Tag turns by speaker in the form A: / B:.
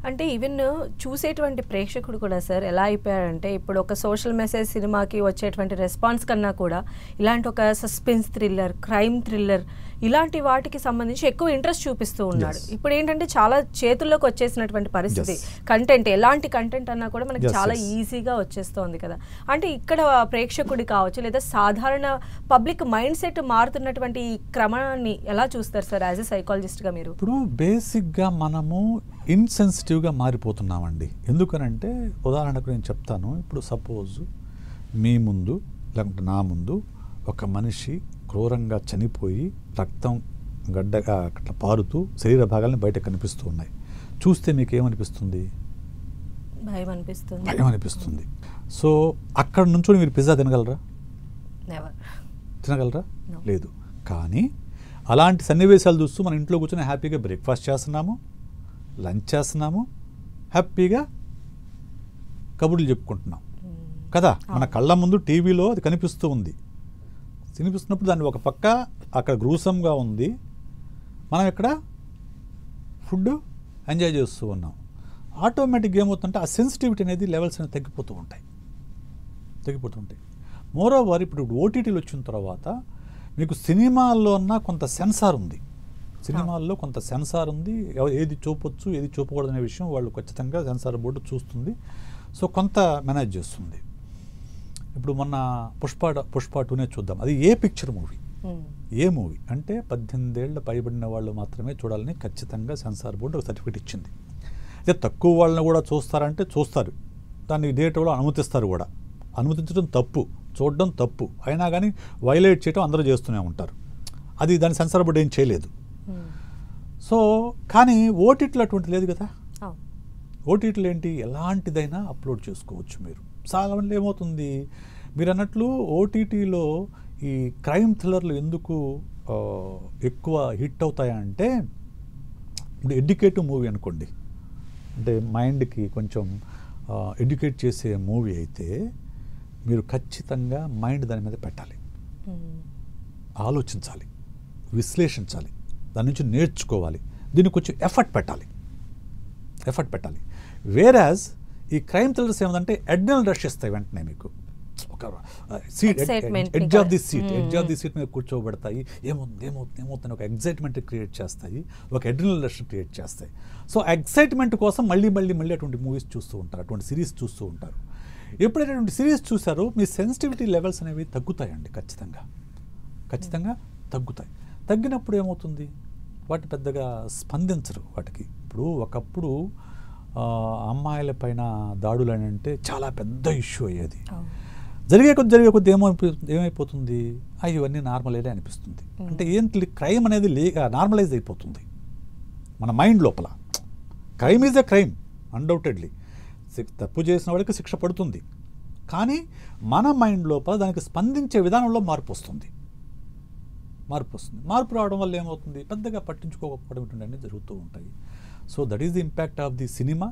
A: అంటే ఈవెన్ చూసేటువంటి ప్రేక్షకుడు కూడా సార్ ఎలా అయిపోయారంటే ఇప్పుడు ఒక సోషల్ మెసేజ్ సినిమాకి వచ్చేటువంటి రెస్పాన్స్ కన్నా కూడా ఇలాంటి ఒక సస్పెన్స్ థ్రిల్లర్, క్రైమ్ థ్రిల్లర్ ఇలాంటి వాటికి సంబంధించి ఎక్కువ ఇంట్రెస్ట్ చూపిస్తూ ఉన్నాడు. ఇప్పుడు ఏంటంటే చాలా చేతుల్లోకి వచ్చేసినటువంటి పరిస్థితి. కంటెంట్ ఎలాంటి కంటెంట్ అన్నా కూడా మనకి చాలా ఈజీగా వచ్చేస్తోంది కదా. అంటే ఇక్కడ ప్రేక్షకుడి కావచ్చు లేదా సాధారణ పబ్లిక్ మైండ్ సెట్ మారుతున్నటువంటి ఈ క్రమాన్ని ఎలా చూస్తారు సార్ యాజ్ ఎ సైకాలజిస్ట్గా మీరు?
B: ఇప్పుడు బేసిక్గా మనము ఇన్సెన్సిటివ్గా మారిపోతున్నామండి. ఎందుకనంటే ఉదాహరణకు నేను చెప్తాను. ఇప్పుడు సపోజ్ మీ ముందు లేకుంటే నా ముందు ఒక మనిషి క్రూరంగా చనిపోయి రక్తం గడ్డగా అట్లా పారుతూ శరీర భాగాలను బయట కనిపిస్తూ ఉన్నాయి. చూస్తే మీకు ఏమనిపిస్తుంది?
A: భయం అనిపిస్తుంది.
B: భయం అనిపిస్తుంది. సో అక్కడ నుంచి మీరు పిజ్జా తినగలరా? తినగలరా? లేదు. కానీ అలాంటి సన్నివేశాలు చూస్తూ మన ఇంట్లో కూర్చొని హ్యాపీగా బ్రేక్ఫాస్ట్ చేస్తున్నాము, లంచ్ చేస్తున్నాము, హ్యాపీగా కబుర్లు చెప్పుకుంటున్నాం కదా. మన కళ్ళ ముందు టీవీలో అది కనిపిస్తూ ఉంది. కనిపిస్తున్నప్పుడు దాన్ని ఒక పక్క అక్కడ గ్రూసంగా ఉంది, మనం ఇక్కడ ఫుడ్ ఎంజాయ్ చేస్తూ ఉన్నాం. ఆటోమేటిక్గా ఏమవుతుందంటే ఆ సెన్సిటివిటీ అనేది లెవెల్స్ అనేది తగ్గిపోతూ ఉంటాయి. మోర్ ఓవర్ ఇప్పుడు ఓటీటీలు వచ్చిన తర్వాత మీకు సినిమాల్లో ఉన్న కొంత సెన్సార్ ఉంది. సినిమాల్లో కొంత సెన్సార్ ఉంది. ఏది చూపొచ్చు ఏది చూపకూడదు అనే విషయం వాళ్ళు ఖచ్చితంగా సెన్సార్ బోర్డు చూస్తుంది. సో కొంత మేనేజ్ చేస్తుంది. ఇప్పుడు మొన్న పుష్ప 2నే చూద్దాం. అది ఏ పిక్చర్ మూవీ, ఏ మూవీ అంటే 18 ఏళ్ళ పైబడిన వాళ్ళు మాత్రమే చూడాలని ఖచ్చితంగా సెన్సార్ బోర్డు ఒక సర్టిఫికేట్ ఇచ్చింది. అదే తక్కువ వాళ్ళని కూడా చూస్తారంటే చూస్తారు, దాన్ని థియేటర్లో అనుమతిస్తారు కూడా. అనుమతించడం తప్పు, చూడడం తప్పు, అయినా కానీ వైలేట్ చేయడం అందరూ చేస్తూనే ఉంటారు. అది దాని సెన్సార్ బోర్డు ఏం చేయలేదు. సో కానీ ఓటీటీలో అటువంటి లేదు కదా. ఓటీటీలు ఏంటి, ఎలాంటిదైనా అప్లోడ్ చేసుకోవచ్చు మీరు. చాలా మంది ఏమవుతుంది మీరు అన్నట్లు ఓటీటీలో ఈ క్రైమ్ థ్రిల్లర్లు ఎందుకు ఎక్కువ హిట్ అవుతాయంటే, ఇప్పుడు ఎడ్యుకేటివ్ మూవీ అనుకోండి, అంటే మైండ్కి కొంచెం ఎడ్యుకేట్ చేసే మూవీ అయితే మీరు ఖచ్చితంగా మైండ్ దాని మీద పెట్టాలి, ఆలోచించాలి, విశ్లేషించాలి, దాని నుంచి నేర్చుకోవాలి, దీనికి కొంచెం ఎఫర్ట్ పెట్టాలి. వేరాజ్ ఈ క్రైమ్ థ్రిల్లర్స్ ఏమంటే అడ్రినల్ రష్ ఇస్తాయి. వెంటనే మీకు ఒక seat, edge of the seat మీద కూర్చోబెడతాయి. ఏమవుతుంది ఒక ఎగ్జైట్మెంట్ క్రియేట్ చేస్తాయి, ఒక అడ్రినల్ రష్ క్రియేట్ చేస్తాయి. సో ఎగ్జైట్మెంట్ కోసం మళ్ళీ అటువంటి మూవీస్ చూస్తూ ఉంటారు, అటువంటి సిరీస్ చూస్తూ ఉంటారు. ఎప్పుడైతే అటువంటి సిరీస్ చూసారో మీ సెన్సిటివిటీ లెవెల్స్ అనేవి తగ్గుతాయండి. ఖచ్చితంగా తగ్గుతాయి. తగ్గినప్పుడు ఏమవుతుంది, వాటి పెద్దగా స్పందించరు వాటికి. ఇప్పుడు ఒకప్పుడు అమ్మాయిల పైన దాడులు అని అంటే చాలా పెద్ద ఇష్యూ అయ్యేది. జరిగే కొద్ది ఏమైపోతుంది, ఇవన్నీ నార్మలేనే అనిపిస్తుంది. అంటే ఏంటి, క్రైమ్ అనేది నార్మలైజ్ అయిపోతుంది మన మైండ్ లోపల. Crime is a crime undoubtedly. తప్పు చేసిన వాడికి శిక్ష పడుతుంది. కానీ మన మైండ్ లోపల దానికి స్పందించే విధానంలో మార్పు వస్తుంది. మార్పు రావడం వల్ల ఏమవుతుంది, పెద్దగా పట్టించుకోకపోవడం అన్నీ జరుగుతూ ఉంటాయి. So that is the impact of the cinema.